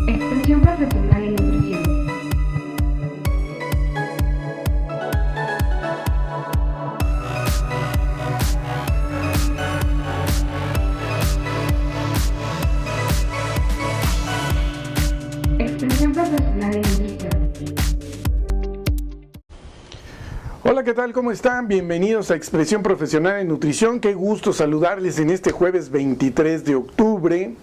Expresión profesional en nutrición. Expresión profesional en nutrición. Hola, ¿qué tal? ¿Cómo están? Bienvenidos a Expresión Profesional en Nutrición. Qué gusto saludarles en este jueves 23 de octubre.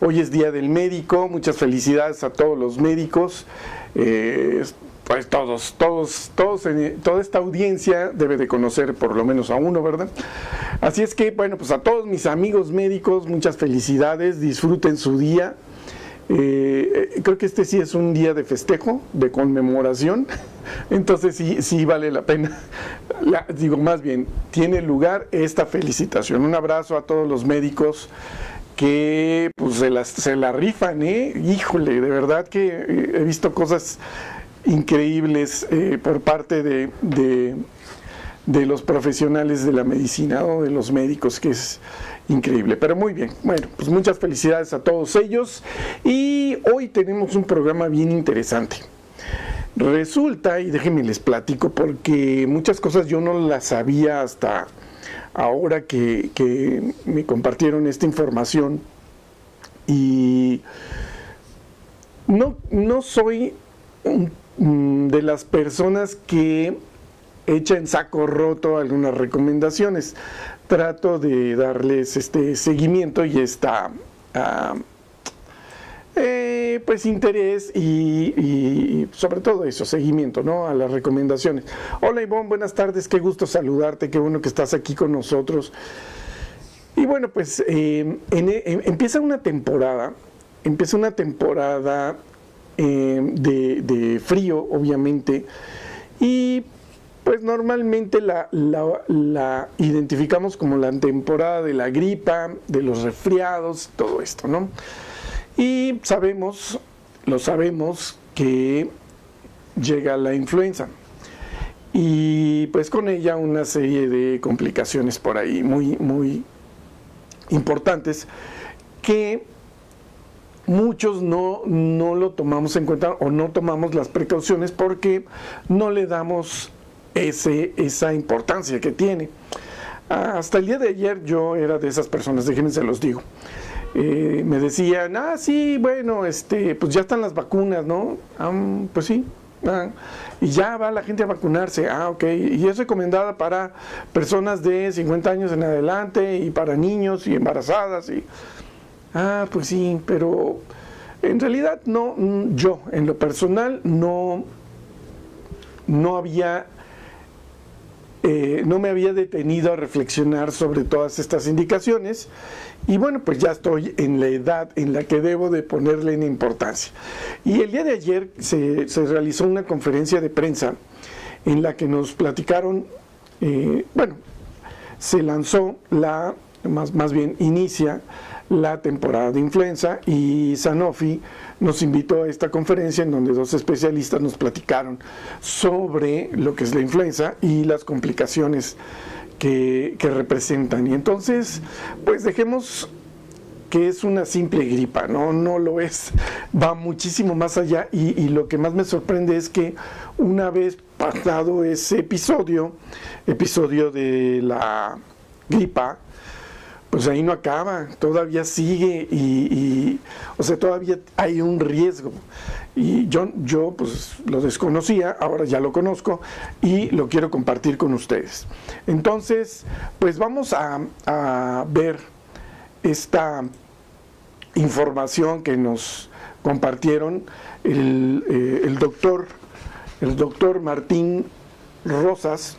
Hoy es Día del Médico. Muchas felicidades a todos los médicos. Pues toda esta audiencia debe de conocer por lo menos a uno, ¿verdad? Así es que, bueno, pues a todos mis amigos médicos, muchas felicidades. Disfruten su día. Creo que este sí es un día de festejo, de conmemoración, entonces sí vale la pena, más bien, tiene lugar esta felicitación. Un abrazo a todos los médicos que pues se la rifan, híjole, de verdad que he visto cosas increíbles por parte de los profesionales de la medicina, o de los médicos, que es increíble. Pero muy bien, bueno, pues muchas felicidades a todos ellos. Y hoy tenemos un programa bien interesante. Resulta, y déjenme les platico, porque muchas cosas yo no las sabía hasta ahora que me compartieron esta información. Y no soy de las personas que echa en saco roto algunas recomendaciones. Trato de darles seguimiento y pues interés y sobre todo eso, seguimiento, ¿no?, a las recomendaciones. Hola Ivonne, buenas tardes, qué gusto saludarte, qué bueno que estás aquí con nosotros. Y bueno, pues empieza una temporada de frío, obviamente, y pues normalmente la identificamos como la temporada de la gripa, de los resfriados, todo esto, ¿no? Y lo sabemos que llega la influenza y pues con ella una serie de complicaciones por ahí muy, muy importantes que muchos no lo tomamos en cuenta o no tomamos las precauciones porque no le damos esa importancia que tiene. Hasta el día de ayer yo era de esas personas, déjenme se los digo. Me decían, sí, bueno, pues ya están las vacunas, ¿no? Pues sí. Y ya va la gente a vacunarse. Ok. Y es recomendada para personas de 50 años en adelante y para niños y embarazadas. Pues sí, pero en realidad no, yo en lo personal no me había detenido a reflexionar sobre todas estas indicaciones y bueno, pues ya estoy en la edad en la que debo de ponerle en importancia. Y el día de ayer se realizó una conferencia de prensa en la que nos platicaron, se lanzó más bien inicia la temporada de influenza y Sanofi nos invitó a esta conferencia en donde dos especialistas nos platicaron sobre lo que es la influenza y las complicaciones que representan. Y entonces, pues dejemos que es una simple gripa, no lo es, va muchísimo más allá y lo que más me sorprende es que una vez pasado ese episodio de la gripa, pues ahí no acaba, todavía sigue o sea, todavía hay un riesgo. Y yo pues lo desconocía, ahora ya lo conozco y lo quiero compartir con ustedes. Entonces, pues vamos a ver esta información que nos compartieron el doctor Martín Rosas,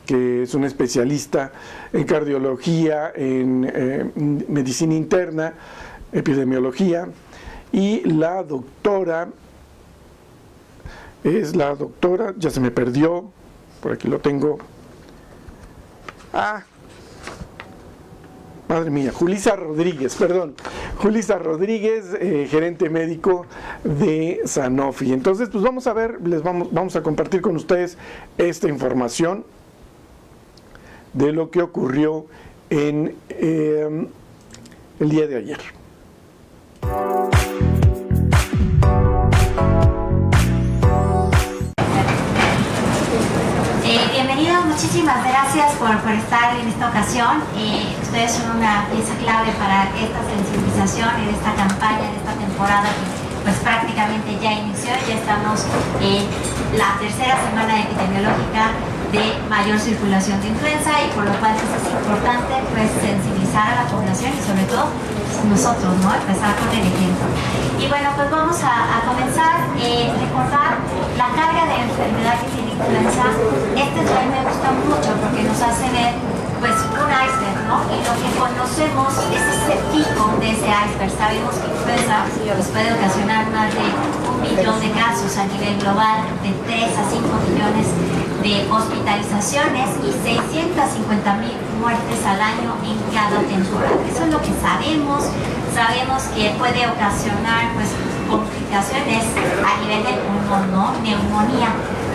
que es un especialista en cardiología, en medicina interna, epidemiología, y la doctora, ya se me perdió, por aquí lo tengo, madre mía, Julissa Rodríguez, gerente médico de Sanofi. Entonces, pues vamos a ver, vamos a compartir con ustedes esta información de lo que ocurrió en el día de ayer. muchísimas gracias por estar en esta ocasión. Ustedes son una pieza clave para esta sensibilización, en esta campaña, en esta temporada que pues prácticamente ya inició. Ya estamos en la tercera semana epidemiológica de mayor circulación de influenza, y por lo cual pues, es importante pues sensibilizar a la población y sobre todo pues, nosotros, ¿no? Empezar con el ejemplo. Y bueno, pues vamos a comenzar. Recordar la carga de enfermedad que tiene influenza. Este slide me gusta mucho porque nos hace ver pues un iceberg, ¿no? Y lo que conocemos es ese pico de ese iceberg. Sabemos que influenza pues, puede ocasionar más de 1 millón de casos a nivel global, de 3 a 5 millones de hospitalizaciones y 650,000 muertes al año en cada temporada. Eso es lo que sabemos. Sabemos que puede ocasionar pues complicaciones a nivel del pulmón, ¿no? Neumonía.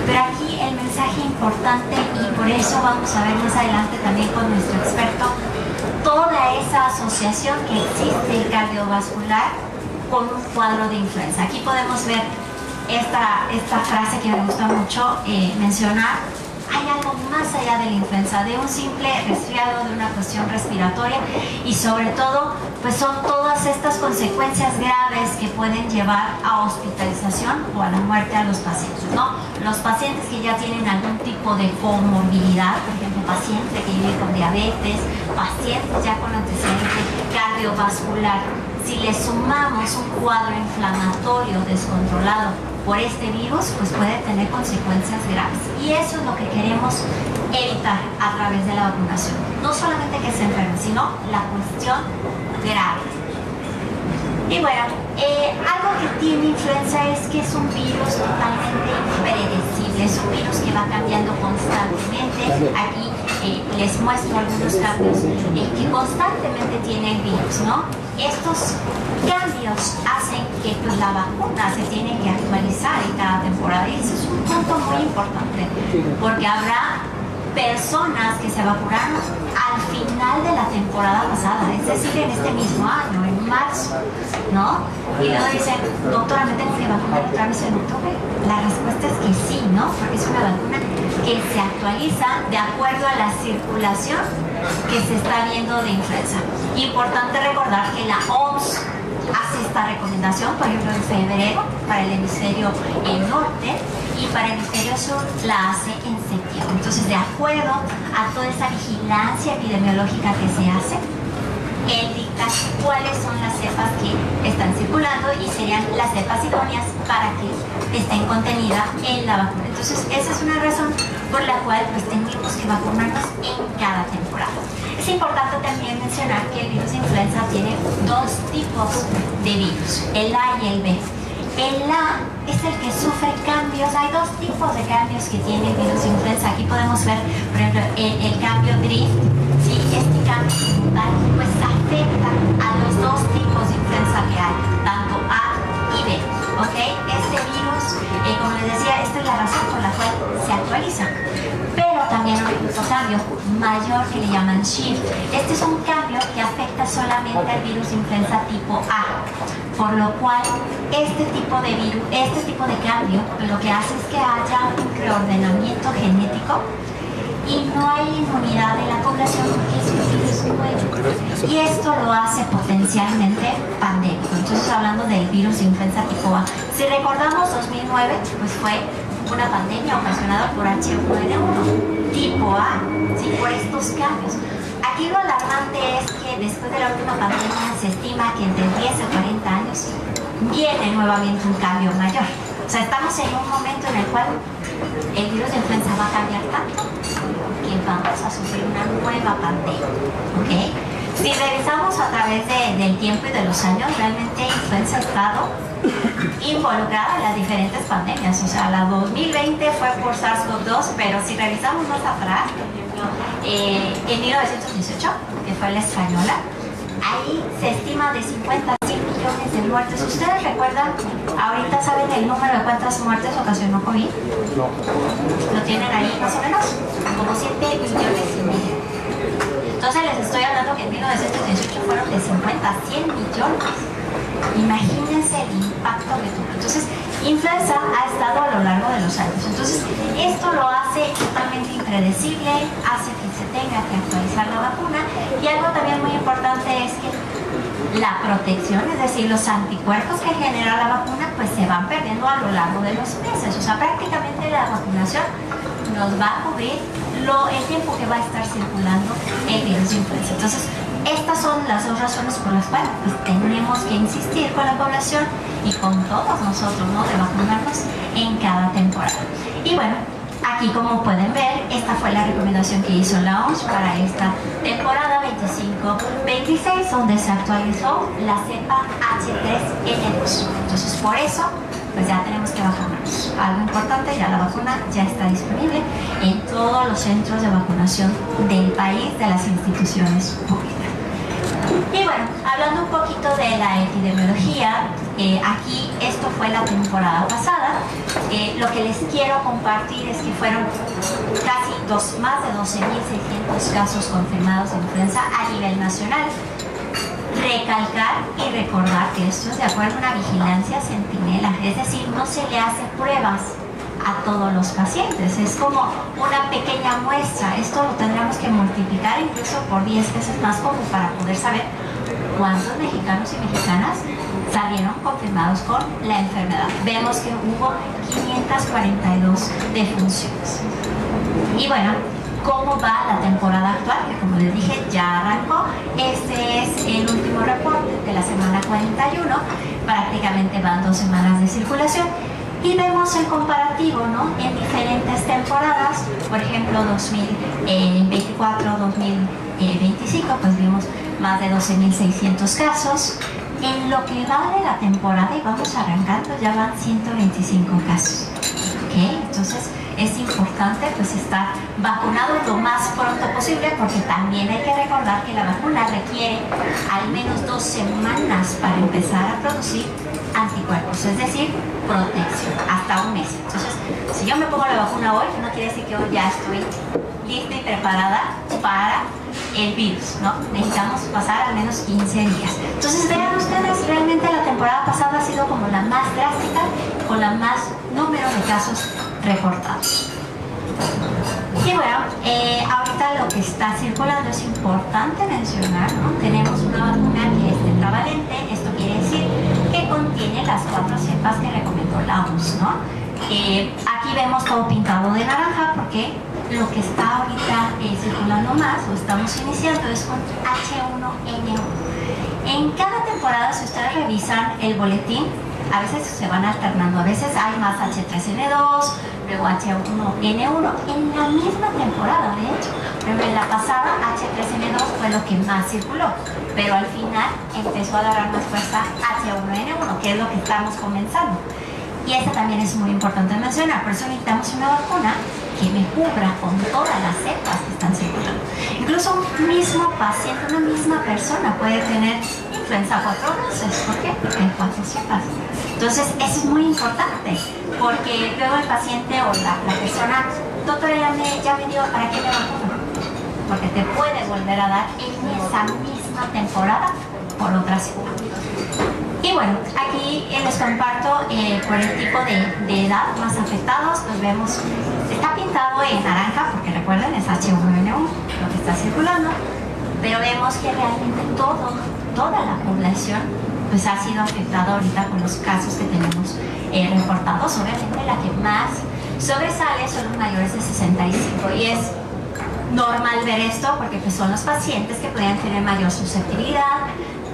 Pero aquí el mensaje importante, y por eso vamos a ver más adelante también con nuestro experto, toda esa asociación que existe cardiovascular con un cuadro de influenza. Aquí podemos ver esta frase que me gusta mucho mencionar. Hay algo más allá de la influenza, de un simple resfriado, de una cuestión respiratoria, y sobre todo pues son todas estas consecuencias graves que pueden llevar a hospitalización o a la muerte a los pacientes, ¿no? Los pacientes que ya tienen algún tipo de comorbilidad, por ejemplo, paciente que vive con diabetes, pacientes ya con antecedente cardiovascular, si le sumamos un cuadro inflamatorio descontrolado por este virus, pues puede tener consecuencias graves. Y eso es lo que queremos evitar a través de la vacunación. No solamente que se enfermen, sino la cuestión grave. Y bueno, algo que tiene influenza es que es un virus totalmente impredecible. Es un virus que va cambiando constantemente. Aquí les muestro algunos cambios que constantemente tiene el virus, ¿no? Estos cambios hacen que pues, la vacuna se tiene que actualizar en cada temporada, y eso es un punto muy importante porque habrá personas que se vacunaron al final de la temporada pasada, es decir, en este mismo año, en marzo, ¿no? Y luego dicen, doctora, ¿me tengo que vacunar otra vez en octubre? La respuesta es que sí, ¿no? Porque es una vacuna que se actualiza de acuerdo a la circulación que se está viendo de influenza. Importante recordar que la OMS hace esta recomendación, por ejemplo, en febrero para el hemisferio norte, y para el hemisferio sur la hace en septiembre. Entonces, de acuerdo a toda esa vigilancia epidemiológica que se hace, él dicta cuáles son las cepas que están circulando y serían las cepas idóneas para que estén contenidas en la vacuna. Entonces, esa es una razón por la cual pues, tenemos que vacunarnos en cada temporada. Es importante también mencionar que el virus de influenza tiene 2 tipos de virus, el A y el B. El A es el que sufre cambios. Hay 2 tipos de cambios que tiene el virus de influenza. Aquí podemos ver, por ejemplo, el cambio drift. ¿Sí? Este cambio tal pues afecta a los 2 tipos de influenza que hay, tanto A y B. ¿Ok? Este virus, como les decía, esta es la razón por la cual se actualiza. Pero también hay otro cambio mayor que le llaman shift. Este es un cambio que afecta solamente al virus de influenza tipo A, por lo cual este tipo de virus, este tipo de cambio lo que hace es que haya un reordenamiento genético y no hay inmunidad en la población porque es un virus nuevo. Y esto lo hace potencialmente pandémico. Entonces, hablando del virus de influenza tipo A. Si recordamos 2009, pues fue una pandemia ocasionada por H1N1 tipo A, ¿sí? Por estos cambios. Aquí lo alarmante es que después de la última pandemia se estima que entre 10 a 40 años viene nuevamente un cambio mayor. O sea, estamos en un momento en el cual el virus de influenza va a cambiar tanto que vamos a sufrir una nueva pandemia, ¿ok? Si revisamos a través del tiempo y de los años, realmente influenza ha estado involucrada en las diferentes pandemias. O sea, la 2020 fue por SARS-CoV-2, pero si revisamos más atrás, por ejemplo, en 1918, que fue la española, ahí se estima de 50 a 100 millones de muertes. ¿Ustedes recuerdan, ahorita saben el número de cuántas muertes ocasionó COVID? No. ¿Lo tienen ahí más o menos? Como 7 millones y medio. Entonces les estoy hablando que en 1918 fueron de 50 a 100 millones. Imagínense el impacto que tuvo. Entonces, influenza ha estado a lo largo de los años. Entonces, esto lo hace totalmente impredecible, hace que se tenga que actualizar la vacuna, y algo también muy importante es que la protección, es decir, los anticuerpos que genera la vacuna, pues se van perdiendo a lo largo de los meses. O sea, prácticamente la vacunación nos va a cubrir el tiempo que va a estar circulando el virus de influenza. Entonces, estas son las dos razones por las cuales pues, tenemos que insistir con la población y con todos nosotros, ¿no?, de vacunarnos en cada temporada. Y bueno, aquí como pueden ver, esta fue la recomendación que hizo la OMS para esta temporada 25-26, donde se actualizó la cepa H3N2. Entonces, por eso, pues ya tenemos que vacunarnos. Algo importante, ya la vacuna ya está disponible en todos los centros de vacunación del país, de las instituciones públicas. Y bueno, hablando un poquito de la epidemiología, aquí esto fue la temporada pasada. Lo que les quiero compartir es que fueron casi más de 12.600 casos confirmados de influenza a nivel nacional. Recalcar y recordar que esto es de acuerdo a una vigilancia centinela, es decir, no se le hace pruebas a todos los pacientes, es como una pequeña muestra. Esto lo tendremos que multiplicar incluso por 10 veces más como para poder saber cuántos mexicanos y mexicanas salieron confirmados con la enfermedad. Vemos que hubo 542 defunciones. Y bueno, ¿cómo va la temporada actual? Que como les dije, ya arrancó. Este es el último reporte de la semana 41. Prácticamente van 2 semanas de circulación. Y vemos el comparativo, ¿no?, en diferentes temporadas. Por ejemplo, 2024-2025, pues vimos más de 12.600 casos. En lo que va de la temporada, y vamos arrancando, ya van 125 casos. ¿Okay? Entonces, es importante pues estar vacunado lo más pronto posible, porque también hay que recordar que la vacuna requiere al menos 2 semanas para empezar a producir anticuerpos, es decir, protección, hasta un mes. Entonces, si yo me pongo la vacuna hoy, no quiere decir que hoy ya estoy lista y preparada para el virus, ¿no? Necesitamos pasar al menos 15 días. Entonces, vean ustedes, realmente la temporada pasada ha sido como la más drástica, con la más número de casos reportados. Y bueno, ahorita lo que está circulando es importante mencionar, ¿no? Tenemos una vacuna que es tetravalente. Esto quiere decir que contiene las 4 cepas que recomendó la OMS, ¿no? Aquí vemos todo pintado de naranja porque lo que está ahorita circulando más, o estamos iniciando, es con H1N1. En cada temporada, si ustedes revisan el boletín, a veces se van alternando, a veces hay más H3N2, luego H1N1, en la misma temporada, de hecho. Pero en la pasada, H3N2 fue lo que más circuló, pero al final empezó a agarrar más fuerza H1N1, que es lo que estamos comenzando. Y esta también es muy importante mencionar, por eso necesitamos una vacuna que me cubra con todas las cepas que están circulando. Incluso un mismo paciente, una misma persona puede tener influenza 4 veces. ¿Por qué? Porque hay 4 cepas. Entonces, eso es muy importante, porque luego el paciente o la persona, doctora, ya me dio, ¿para qué me vacuno? Porque te puede volver a dar en esa misma temporada por otra cepa. Y bueno, aquí les comparto por el tipo de edad más afectados, pues vemos, está pintado en naranja, porque recuerden, es H1N1 lo que está circulando, pero vemos que realmente toda la población pues ha sido afectada ahorita con los casos que tenemos reportados. Obviamente la que más sobresale son los mayores de 65, y es normal ver esto porque pues son los pacientes que pueden tener mayor susceptibilidad,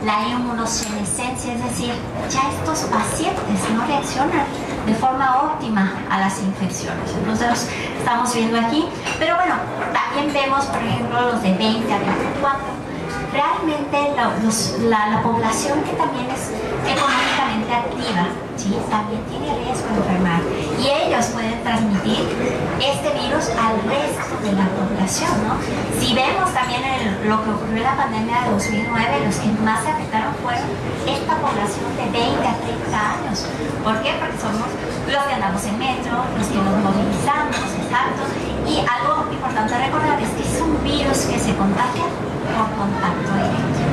la inmunosenescencia, es decir, ya estos pacientes no reaccionan de forma óptima a las infecciones. Entonces los estamos viendo aquí, pero bueno, también vemos, por ejemplo, los de 20 a 24. Realmente la población que también es económicamente activa, ¿sí?, también tiene riesgo de enfermar, y ellos pueden transmitir este virus al resto de la población, ¿no? Si vemos también lo que ocurrió en la pandemia de 2009, los que más se afectaron fueron esta población de 20 a 30 años. ¿Por qué? Porque somos los que andamos en metro, los que nos movilizamos, exacto. Y algo importante a recordar es que es un virus que se contagia por contacto directo.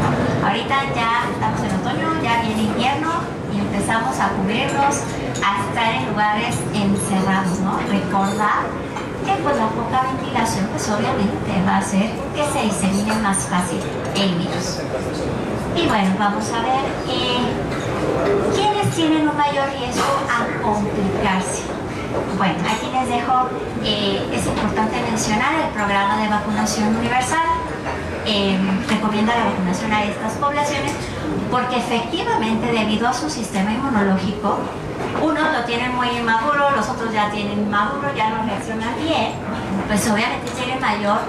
Ahorita ya estamos en otoño, ya viene invierno, y empezamos a cubrirnos, a estar en lugares encerrados, ¿no? Recordar que pues la poca ventilación pues obviamente va a hacer que se disemine más fácil el virus. Y bueno, vamos a ver quiénes tienen un mayor riesgo a complicarse. Bueno, aquí les dejo, es importante mencionar el programa de vacunación universal. Recomienda la vacunación a estas poblaciones porque efectivamente debido a su sistema inmunológico, unos lo tienen muy inmaduro, los otros ya tienen maduro, ya no reaccionan bien, pues obviamente tienen mayores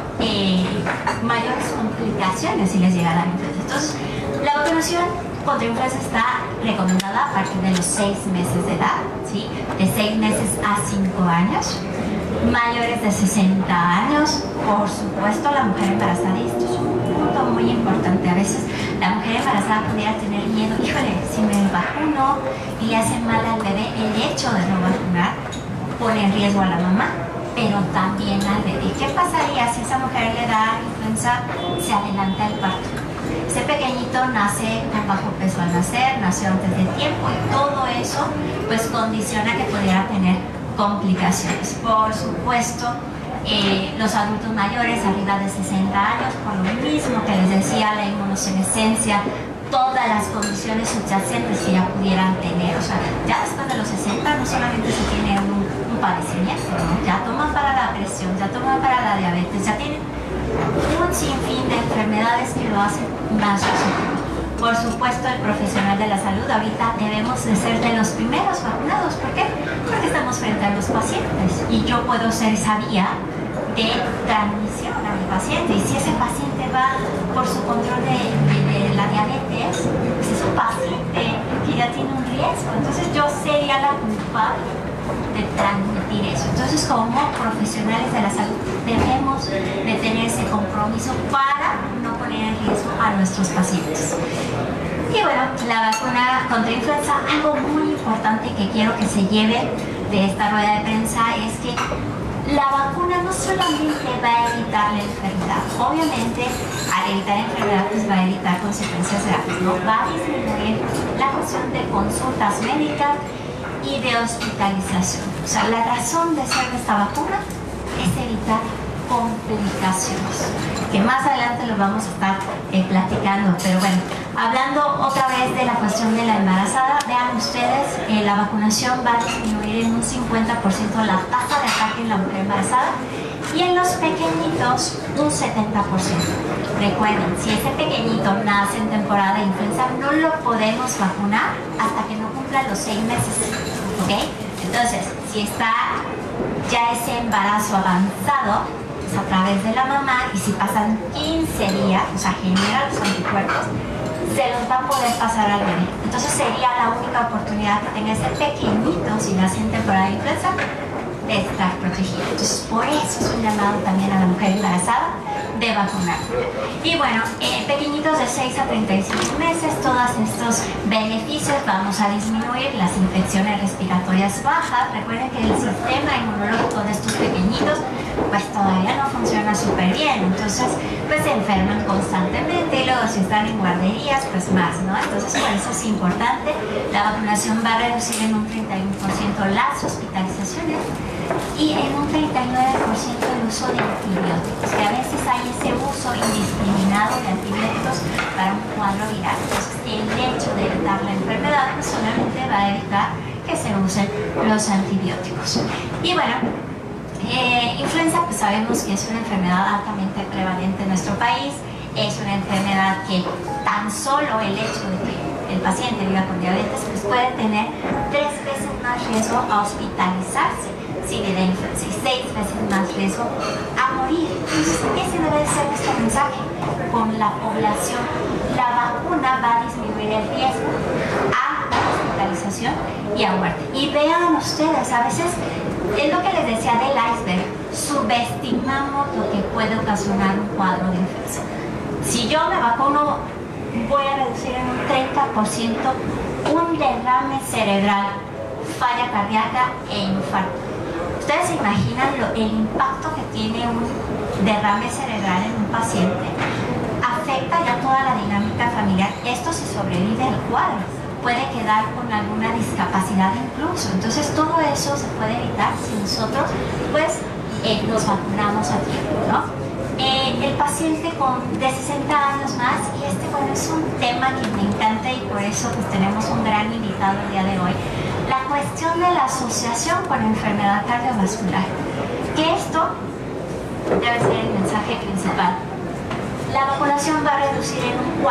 complicaciones si les llega la influenza. Entonces, la vacunación contra influenza está recomendada a partir de los 6 meses de edad, ¿sí? De 6 meses a 5 años. Mayores de 60 años, por supuesto la mujer embarazada, y esto es un punto muy importante. A veces la mujer embarazada pudiera tener miedo, híjole, si me vacuno y le hace mal al bebé, el hecho de no vacunar pone en riesgo a la mamá, pero también al bebé. ¿Qué pasaría si esa mujer le da influenza, se adelanta el parto? Ese pequeñito nace con bajo peso al nacer, nació antes de tiempo y todo eso pues condiciona que pudiera tener complicaciones. Por supuesto, los adultos mayores arriba de 60 años, por lo mismo que les decía, la inmunosenescencia, todas las condiciones subyacentes que ya pudieran tener, o sea, ya después de los 60 no solamente se tiene un padecimiento, ¿no? Ya toman para la presión, ya toman para la diabetes, ya tienen un sinfín de enfermedades que lo hacen más susceptibles. Por supuesto, el profesional de la salud ahorita debemos de ser de los primeros vacunados. ¿Por qué? Porque estamos frente a los pacientes y yo puedo ser esa vía de transmisión a mi paciente. Y si ese paciente va por su control de la diabetes, pues es un paciente que ya tiene un riesgo. Entonces yo sería la culpable de transmitir eso. Entonces, como profesionales de la salud debemos de tener ese compromiso para no poner en riesgo a nuestros pacientes. Y bueno, la vacuna contra influenza, algo muy importante que quiero que se lleve de esta rueda de prensa es que la vacuna no solamente va a evitar la enfermedad, obviamente al evitar la enfermedad pues va a evitar consecuencias graves, ¿no? Va a disminuir la cuestión de consultas médicas y de hospitalización. O sea, la razón de ser de esta vacuna es evitar complicaciones, que más adelante lo vamos a estar platicando. Pero bueno, hablando otra vez de la cuestión de la embarazada, vean ustedes, la vacunación va a disminuir en un 50% la tasa de ataque en la mujer embarazada y en los pequeñitos un 70%. Recuerden, si ese pequeñito nace en temporada de influenza, no lo podemos vacunar hasta que no cumpla los 6 meses, ¿ok? Entonces, si está ya ese embarazo avanzado, pues a través de la mamá, y si pasan 15 días, o sea, genera los anticuerpos, se los va a poder pasar al bebé. Entonces sería la única oportunidad que tenga ese pequeñito, si nace en temporada de influenza, de estar protegido. Entonces, por eso es un llamado también a la mujer embarazada de vacunar. Y bueno, pequeñitos de 6 a 35 meses, todos estos beneficios vamos a disminuir las infecciones respiratorias bajas. Recuerden que el sistema inmunológico de estos pequeñitos pues todavía no funciona súper bien, entonces pues se enferman constantemente y luego si están en guarderías pues más, ¿no? Entonces por eso es importante, la vacunación va a reducir en un 31% las hospitalizaciones y en un 39% el uso de antibióticos, que a veces hay ese uso indiscriminado de antibióticos para un cuadro viral. Entonces el hecho de evitar la enfermedad pues solamente va a evitar que se usen los antibióticos. Y bueno, influenza pues sabemos que es una enfermedad altamente prevalente en nuestro país, es una enfermedad que tan solo el hecho de que el paciente viva con diabetes pues puede tener 3 veces más riesgo a hospitalizarse si le da influenza y 6 veces más riesgo a morir. Entonces ese debe de ser nuestro mensaje con la población. La vacuna va a disminuir el riesgo a hospitalización y a muerte. Y vean ustedes, a veces es lo que les decía del iceberg, subestimamos lo que puede ocasionar un cuadro de influenza. Si yo me vacuno, voy a reducir en un 30% un derrame cerebral, falla cardíaca e infarto. ¿Ustedes se imaginan el impacto que tiene un derrame cerebral en un paciente? Afecta ya toda la dinámica familiar. Esto si sobrevive al cuadro. puede quedar con alguna discapacidad incluso. Entonces todo eso se puede evitar si nosotros pues nos vacunamos a tiempo, ¿no? El paciente de 60 años más, y bueno, es un tema que me encanta y por eso pues tenemos un gran invitado el día de hoy, la cuestión de la asociación con enfermedad cardiovascular, que esto debe ser el mensaje principal. La vacunación va a reducir en un 41%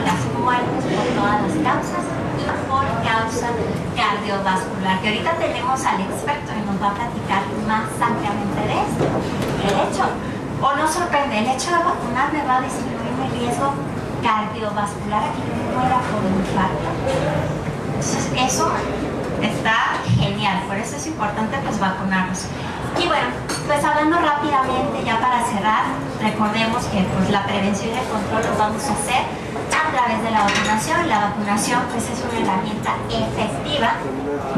las muertes por todas las causas y por causa cardiovascular, que ahorita tenemos al experto y nos va a platicar más ampliamente de esto. El hecho, o no sorprende, el hecho de vacunar me va a disminuir mi riesgo cardiovascular a que yo me muera por un infarto. Entonces eso está genial, por eso es importante pues vacunarnos. Y bueno, pues hablando rápidamente ya para cerrar, recordemos que pues la prevención y el control lo vamos a hacer a través de la vacunación. La vacunación pues es una herramienta efectiva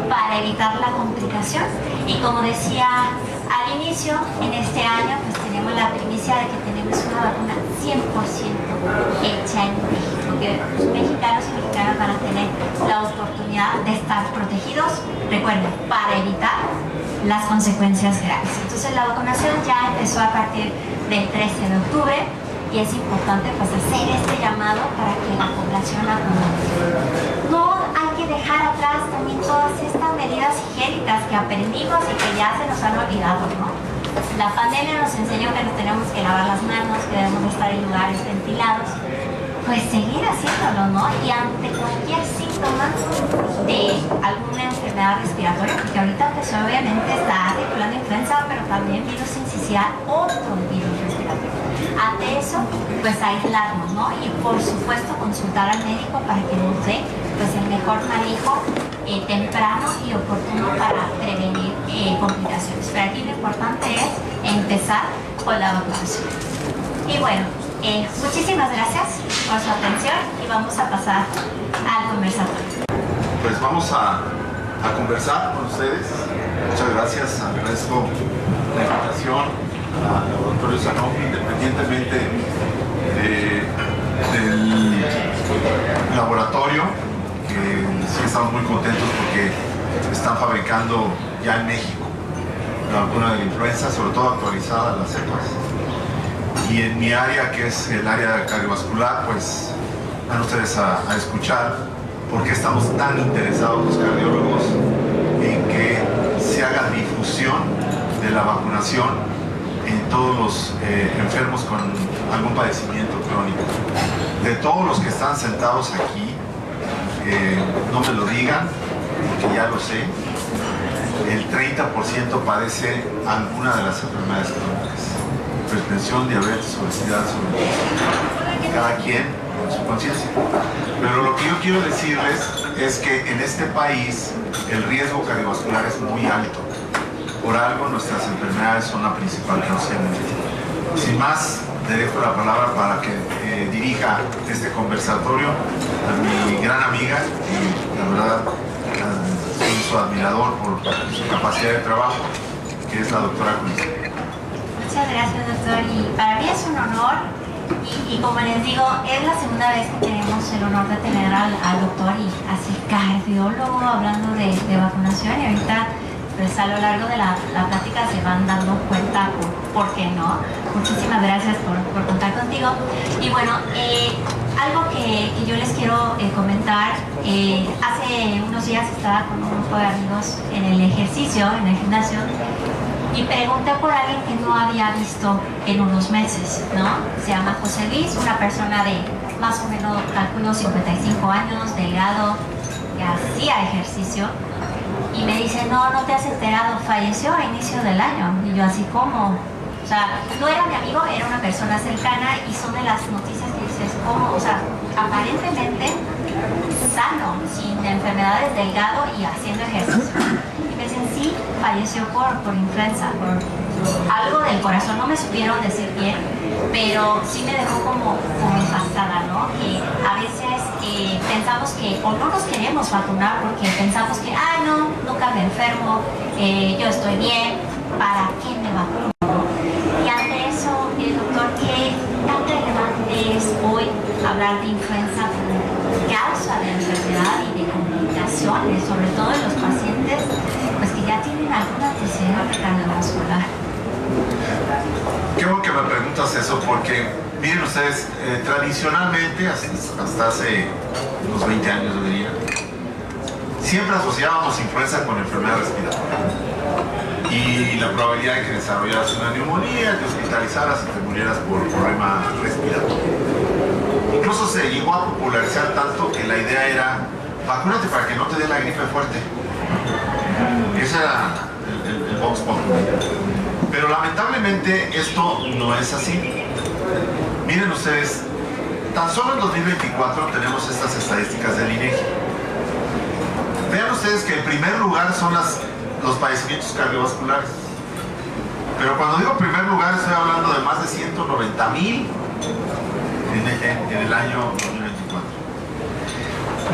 para evitar la complicación, y como decía al inicio, en este año pues tenemos la primicia de que tenemos una vacuna 100% hecha en México, que los mexicanos y mexicanas van a tener la oportunidad de estar protegidos, recuerden, para evitar las consecuencias graves. Entonces la vacunación ya empezó a partir del 13 de octubre y es importante pues hacer este llamado para que la población acuda. No hay que dejar atrás también todas estas medidas higiénicas que aprendimos y que ya se nos han olvidado, ¿no? La pandemia nos enseñó que nos tenemos que lavar las manos, que debemos estar en lugares ventilados, pues seguir haciéndolo, ¿no? Y ante cualquier síntoma de alguna enfermedad respiratoria, porque ahorita pues obviamente está circulando influenza, pero también virus sincicial, otro virus respiratorio. Ante eso, pues aislarnos, ¿no? Y por supuesto consultar al médico para que nos dé pues el mejor manejo temprano y oportuno para prevenir complicaciones. Pero aquí lo importante es empezar con la vacunación. Y bueno, muchísimas gracias por su atención y vamos a pasar al conversatorio. Pues vamos a conversar con ustedes. Muchas gracias, agradezco la invitación al laboratorio Sanofi, independientemente del laboratorio, que sí estamos muy contentos porque están fabricando ya en México la vacuna de la influenza, sobre todo actualizada las cepas. Y en mi área, que es el área cardiovascular, pues van ustedes a escuchar por qué estamos tan interesados los cardiólogos en que se haga difusión de la vacunación en todos los enfermos con algún padecimiento crónico. De todos los que están sentados aquí, no me lo digan, porque ya lo sé, el 30% padece alguna de las enfermedades crónicas. Hipertensión, diabetes, obesidad, sobrepeso. Cada quien con su conciencia. Pero lo que yo quiero decirles es que en este país el riesgo cardiovascular es muy alto. Por algo nuestras enfermedades son la principal causa de muerte. Sin más, le dejo la palabra para que dirija este conversatorio a mi gran amiga, y la verdad soy su admirador por su capacidad de trabajo, que es la doctora Cruz. Muchas gracias, doctor, y para mí es un honor y como les digo, es la segunda vez que tenemos el honor de tener al doctor y así cardiólogo hablando de vacunación, y ahorita pues a lo largo de la plática se van dando cuenta por qué no. Muchísimas gracias por contar contigo. Y bueno, algo que yo les quiero comentar, hace unos días estaba con un grupo de amigos en el ejercicio, en el gimnasio, y pregunté por alguien que no había visto en unos meses, ¿no? Se llama José Luis, una persona de más o menos, calculo, 55 años, delgado, que hacía ejercicio, y me dice, no te has enterado, falleció a inicio del año. Y yo así, ¿cómo? O sea, no era mi amigo, era una persona cercana, y son de las noticias que dices, ¿cómo? O sea, aparentemente sano, sin enfermedades, delgado y haciendo ejercicio. Y me dicen, sí, falleció por influenza, por algo del corazón, no me supieron decir bien, pero sí me dejó como impactada, ¿no? Que a veces pensamos que, o no nos queremos vacunar porque pensamos que, no, nunca me enfermo, yo estoy bien, ¿para qué me vacuno? Y ante eso, doctor, ¿qué tan relevante es hoy hablar de influenza como causa de enfermedad sobre todo en los pacientes pues, que ya tienen alguna antecedente cardiovascular. Qué bueno que me preguntas eso, porque miren ustedes, tradicionalmente, hasta hace unos 20 años yo diría, siempre asociábamos influenza con enfermedad respiratoria. Y la probabilidad de que desarrollaras una neumonía, que hospitalizaras y te murieras por problema respiratorio. Incluso se llegó a popularizar tanto que la idea era, vacúnate para que no te dé la gripe fuerte. Ese era el vox populi. Pero lamentablemente esto no es así. Miren ustedes, tan solo en 2024 tenemos estas estadísticas del INEGI. Vean ustedes que en primer lugar son los padecimientos cardiovasculares. Pero cuando digo primer lugar estoy hablando de más de 190,000 en el año 2024.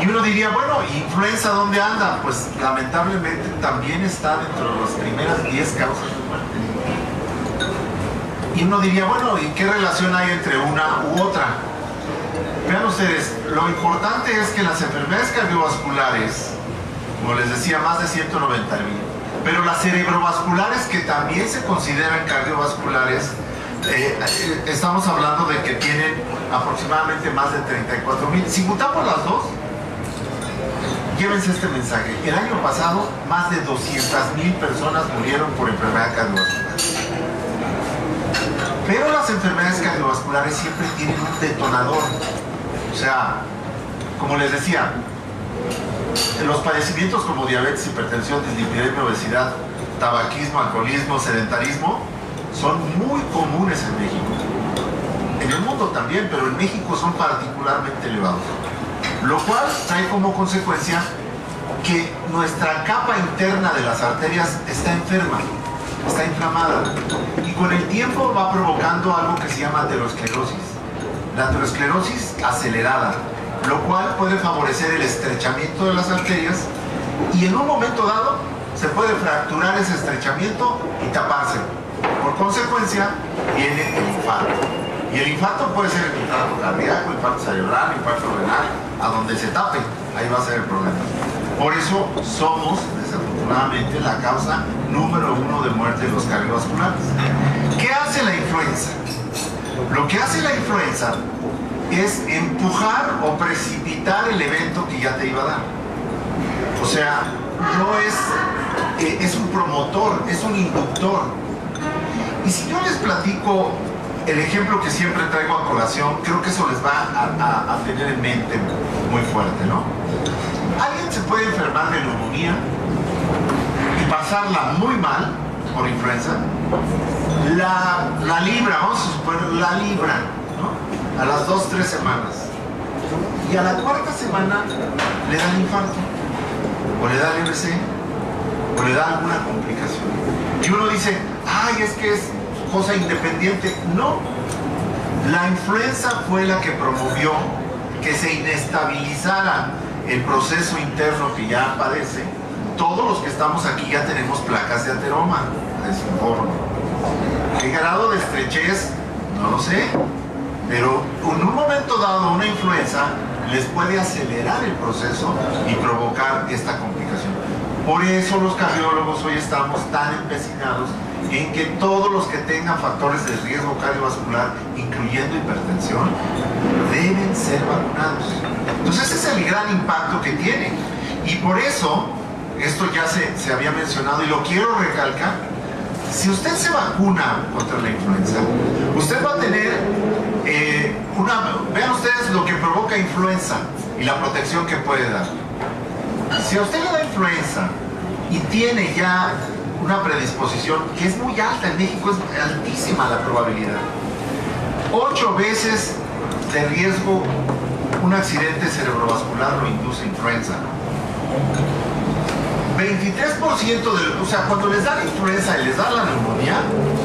Y uno diría, bueno, ¿influenza dónde anda? Pues lamentablemente también está dentro de las primeras 10 causas de muerte. Y uno diría, bueno, ¿y qué relación hay entre una u otra? Vean ustedes, lo importante es que las enfermedades cardiovasculares, como les decía, más de 190,000, pero las cerebrovasculares, que también se consideran cardiovasculares, estamos hablando de que tienen aproximadamente más de 34,000. Si juntamos las dos, llévense este mensaje. El año pasado, más de 200,000 personas murieron por enfermedad cardiovascular. Pero las enfermedades cardiovasculares siempre tienen un detonador. O sea, como les decía, los padecimientos como diabetes, hipertensión, dislipidemia, obesidad, tabaquismo, alcoholismo, sedentarismo son muy comunes en México. En el mundo también, pero en México son particularmente elevados. Lo cual trae como consecuencia que nuestra capa interna de las arterias está enferma, está inflamada, y con el tiempo va provocando algo que se llama aterosclerosis. La aterosclerosis acelerada, lo cual puede favorecer el estrechamiento de las arterias, y en un momento dado se puede fracturar ese estrechamiento y taparse. Por consecuencia viene el infarto. Y el infarto puede ser el infarto cardíaco, infarto cerebral, infarto renal, a donde se tape, ahí va a ser el problema. Por eso somos, desafortunadamente, la causa número 1 de muerte de los cardiovasculares. ¿Qué hace la influenza? Lo que hace la influenza es empujar o precipitar el evento que ya te iba a dar. O sea, no es un promotor, es un inductor. Y si yo les platico el ejemplo que siempre traigo a colación, creo que eso les va a tener en mente muy fuerte, ¿no? Alguien se puede enfermar de neumonía y pasarla muy mal por influenza. La libra, vamos a suponer, la libra, ¿no? A las 2-3 semanas. Y a la 4ª semana le da el infarto, o le da el IBC, o le da alguna complicación. Y uno dice, ay, es que es cosa independiente. No, la influenza fue la que promovió que se inestabilizara el proceso interno que ya padece. Todos los que estamos aquí ya tenemos placas de ateroma, les informo. ¿Qué grado de estrechez? No lo sé, pero en un momento dado una influenza les puede acelerar el proceso y provocar esta complicación. Por eso los cardiólogos hoy estamos tan empecinados en que todos los que tengan factores de riesgo cardiovascular, incluyendo hipertensión, deben ser vacunados. Entonces ese es el gran impacto que tiene. Y por eso, esto ya se había mencionado y lo quiero recalcar, si usted se vacuna contra la influenza, usted va a tener vean ustedes lo que provoca influenza y la protección que puede dar. Si a usted le da influenza y tiene ya una predisposición que es muy alta, en México es altísima la probabilidad, 8 veces de riesgo un accidente cerebrovascular lo induce influenza. 23% de, o sea, cuando les da la influenza y les da la neumonía,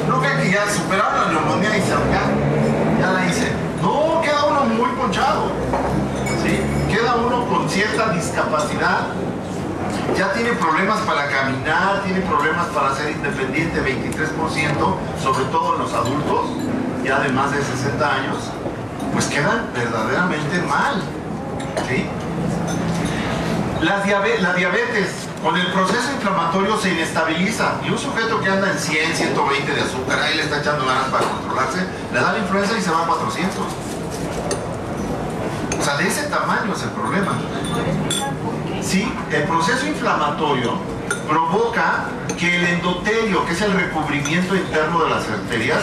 no crean que ya superaron la neumonía y ya la hice. No, queda uno muy ponchado, ¿sí? Queda uno con cierta discapacidad, ya tiene problemas para caminar, tiene problemas para ser independiente, 23%, sobre todo en los adultos, ya de más de 60 años, pues quedan verdaderamente mal, ¿sí? La diabetes con el proceso inflamatorio se inestabiliza y un sujeto que anda en 100, 120 de azúcar, ahí le está echando ganas para controlarse, le da la influenza y se va a 400. O sea, de ese tamaño es el problema. Sí, el proceso inflamatorio provoca que el endotelio, que es el recubrimiento interno de las arterias,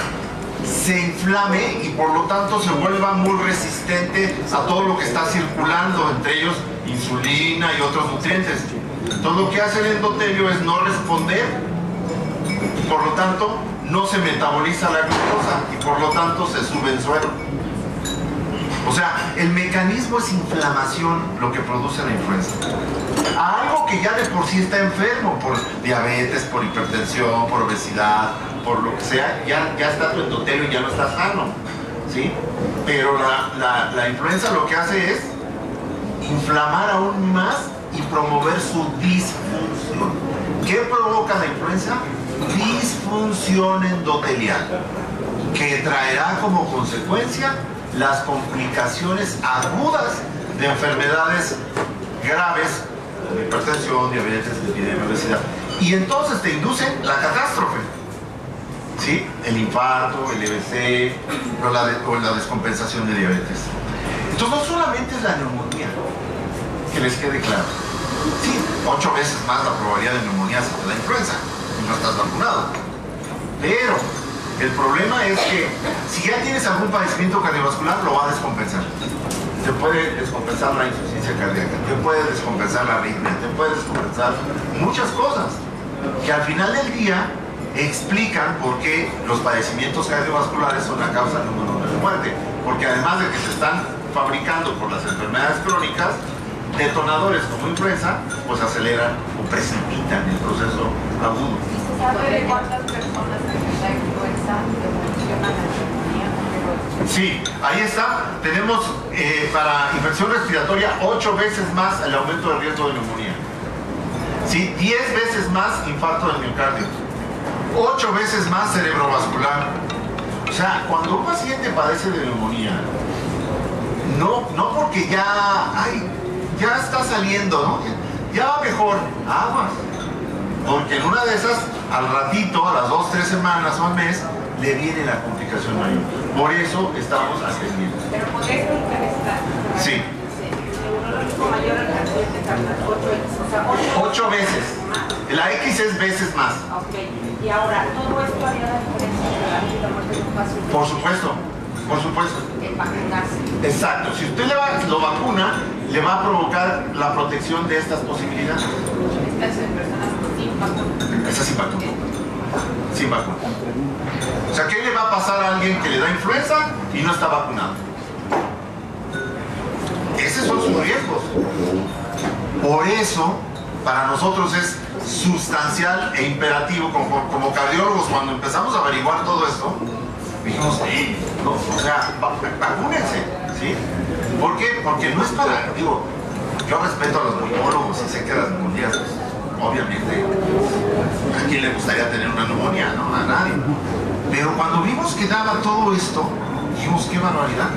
se inflame y por lo tanto se vuelva muy resistente a todo lo que está circulando, entre ellos insulina y otros nutrientes. Entonces lo que hace el endotelio es no responder, por lo tanto no se metaboliza la glucosa y por lo tanto se sube el suero. O sea, el mecanismo es inflamación lo que produce la influenza. A algo que ya de por sí está enfermo por diabetes, por hipertensión, por obesidad, por lo que sea, ya está tu endotelio y ya no está sano, ¿sí? Pero la influenza lo que hace es inflamar aún más y promover su disfunción. ¿Qué provoca la influenza? Disfunción endotelial, que traerá como consecuencia las complicaciones agudas de enfermedades graves, como hipertensión, diabetes, epidemia, obesidad. Y entonces te inducen la catástrofe, ¿sí? El infarto, el EBC o la descompensación de diabetes. Entonces no solamente es la neumonía, que les quede claro. Sí, 8 veces más la probabilidad de neumonía si te da influenza y no estás vacunado. Pero el problema es que si ya tienes algún padecimiento cardiovascular, lo va a descompensar. Te puede descompensar la insuficiencia cardíaca, te puede descompensar la arritmia, te puede descompensar muchas cosas que al final del día explican por qué los padecimientos cardiovasculares son la causa número 1 de muerte. Porque además de que se están fabricando por las enfermedades crónicas, detonadores como influenza, pues aceleran o precipitan el proceso agudo. ¿Sabe de cuántas personas en la influenza evolucionan a neumonía? Sí, ahí está. Tenemos para infección respiratoria 8 veces más el aumento de riesgo de neumonía. Sí, 10 veces más infarto del miocardio. 8 veces más cerebrovascular. O sea, cuando un paciente padece de neumonía, no porque ya está saliendo, ¿no? Ya va mejor, aguas. Porque en una de esas, al ratito, a las 2, 3 semanas o al mes, le viene la complicación mayor. Por eso estamos atendiendo. Pero por eso interesar. Sí. El neurológico mayor alcanzó de tardar 8 veces. O sea, 8 veces. La X es veces más. Ok. Y ahora, ¿todo esto haría la diferencia para la vida o muerte de un paciente? Por supuesto, por supuesto. El vacunarse. Exacto. Si usted lo vacuna, le va a provocar la protección de estas posibilidades. Estas personas sin vacuna. Esa sin vacuna. Sin vacuna. O sea, ¿qué le va a pasar a alguien que le da influenza y no está vacunado? Esos son sus riesgos. Por eso, para nosotros es sustancial e imperativo, como cardiólogos, cuando empezamos a averiguar todo esto, dijimos, no, o sea, vacúnense, ¿sí? ¿Por qué? Porque no es para, digo, yo respeto a los neumólogos y sé que las neumonías, pues, obviamente, ¿a quién le gustaría tener una neumonía? No, a nadie. Pero cuando vimos que daba todo esto, dijimos, qué barbaridad.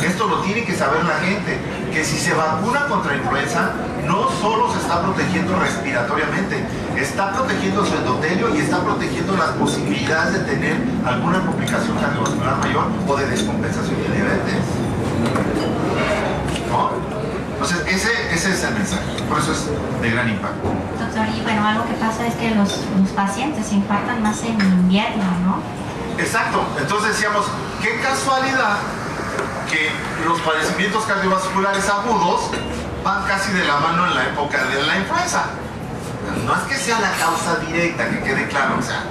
Esto lo tiene que saber la gente, que si se vacuna contra influenza, no solo se está protegiendo respiratoriamente, está protegiendo su endotelio y está protegiendo las posibilidades de tener alguna complicación cardiovascular mayor o de descompensación de diabetes. ¿No? Entonces, ese es el mensaje, por eso es de gran impacto. Doctor, y bueno, algo que pasa es que los pacientes se infartan más en invierno, ¿no? Exacto, entonces decíamos, qué casualidad que los padecimientos cardiovasculares agudos van casi de la mano en la época de la influenza. No es que sea la causa directa, que quede claro, o sea,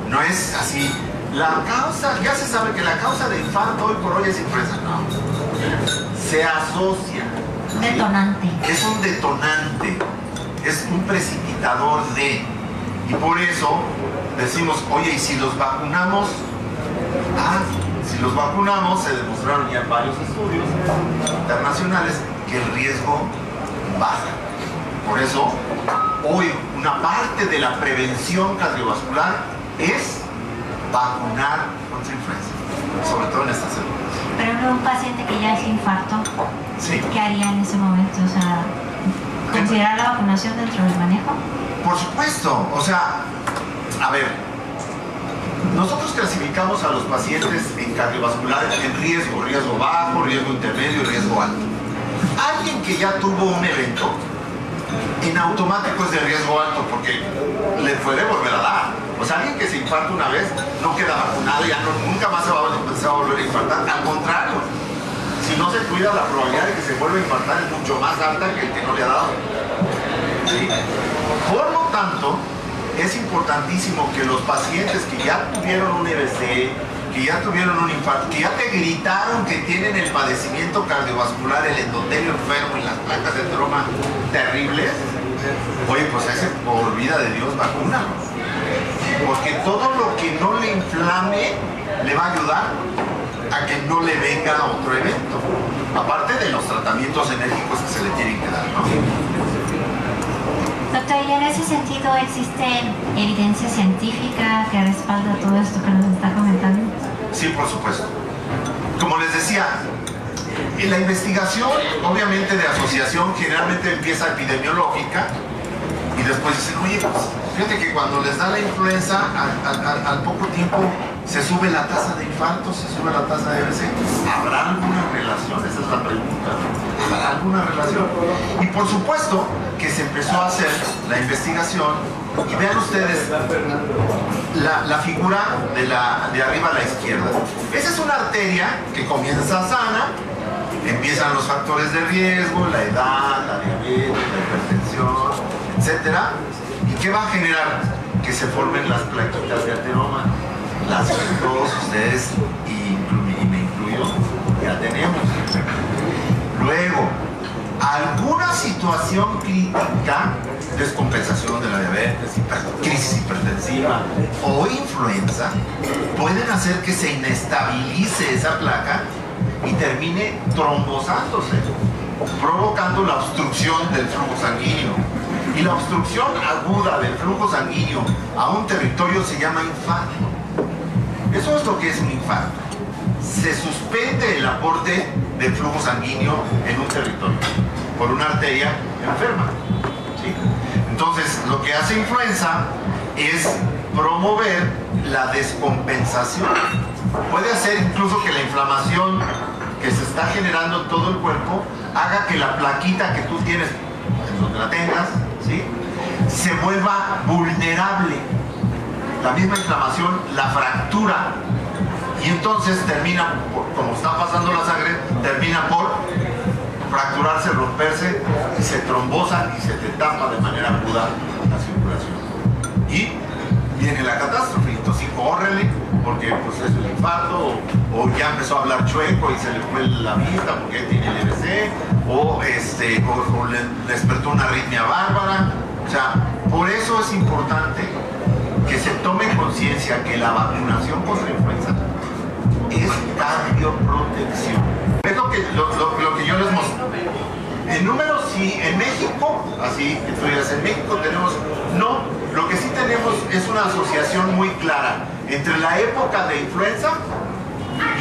no es así. La causa, ya se sabe que la causa de infarto hoy por hoy es influenza, no. Se asocia. ¿Sí? Detonante. Es un detonante, es un precipitador de. Y por eso decimos, oye, ¿y si los vacunamos? Si los vacunamos, se demostraron ya en varios estudios internacionales que el riesgo baja. Por eso, hoy una parte de la prevención cardiovascular es vacunar contra influenza, sobre todo en estas épocas. Pero un paciente que ya es infarto, Sí. ¿qué haría en ese momento? O sea, ¿Considerar la vacunación dentro del manejo? Por supuesto, o sea, a ver, nosotros clasificamos a los pacientes en cardiovascular en riesgo bajo, riesgo intermedio y riesgo alto. Alguien que ya tuvo un evento, en automático es de riesgo alto porque le puede volver a dar. O sea, alguien que se infarta una vez no queda vacunado y ya nunca más se va a volver a infartar. Al contrario, si no se cuida, la probabilidad de que se vuelva a infartar es mucho más alta que el que no le ha dado. ¿Sí? Por lo tanto, es importantísimo que los pacientes que ya tuvieron un EBC, que ya tuvieron un infarto, que ya te gritaron que tienen el padecimiento cardiovascular, el endotelio enfermo y las placas de troma terribles, oye, pues a ese, por vida de Dios, vacúnalo. Porque todo lo que no le inflame le va a ayudar a que no le venga otro evento. Aparte de los tratamientos enérgicos que se le tienen que dar, ¿no? Doctor, y en ese sentido, ¿existe evidencia científica que respalda todo esto que nos está comentando? Sí, por supuesto. Como les decía, en la investigación, obviamente de asociación, generalmente empieza epidemiológica y después dicen, oye, pues fíjate que cuando les da la influenza, al poco tiempo se sube la tasa de infarto, se sube la tasa de EBC. ¿Habrá alguna relación? Esa es la pregunta. ¿Habrá alguna relación? Y por supuesto que se empezó a hacer la investigación. Y vean ustedes la figura de arriba a la izquierda. Esa es una arteria que comienza sana, empiezan los factores de riesgo, la edad, la diabetes, la hipertensión, etcétera. ¿Y qué va a generar? Que se formen las plaquitas de ateroma. Las que todos ustedes, y me incluyo, ya tenemos. Luego, alguna situación crítica, descompensación de la diabetes, crisis hipertensiva o influenza, pueden hacer que se inestabilice esa placa y termine trombosándose, provocando la obstrucción del flujo sanguíneo. Y la obstrucción aguda del flujo sanguíneo a un territorio se llama infarto. Eso es lo que es un infarto. Se suspende el aporte de flujo sanguíneo en un territorio por una arteria enferma. ¿Sí? Entonces, lo que hace influenza es promover la descompensación. Puede hacer incluso que la inflamación que se está generando en todo el cuerpo haga que la plaquita que tú tienes, en donde la tengas, ¿sí?, se vuelva vulnerable. La misma inflamación la fractura y entonces termina, como está pasando la sangre, termina por fracturarse, romperse y se trombosa y se te tapa de manera aguda la circulación. Y viene la catástrofe, entonces sí, córrele porque pues es un infarto o ya empezó a hablar chueco y se le fue la vista porque tiene el EBC o le despertó una arritmia bárbara. O sea, por eso es importante que se tome conciencia que la vacunación contra influenza es cardioprotección. Es lo que yo les muestro. En números, sí, en México, así que tú digas, en México tenemos, no, lo que sí tenemos es una asociación muy clara entre la época de influenza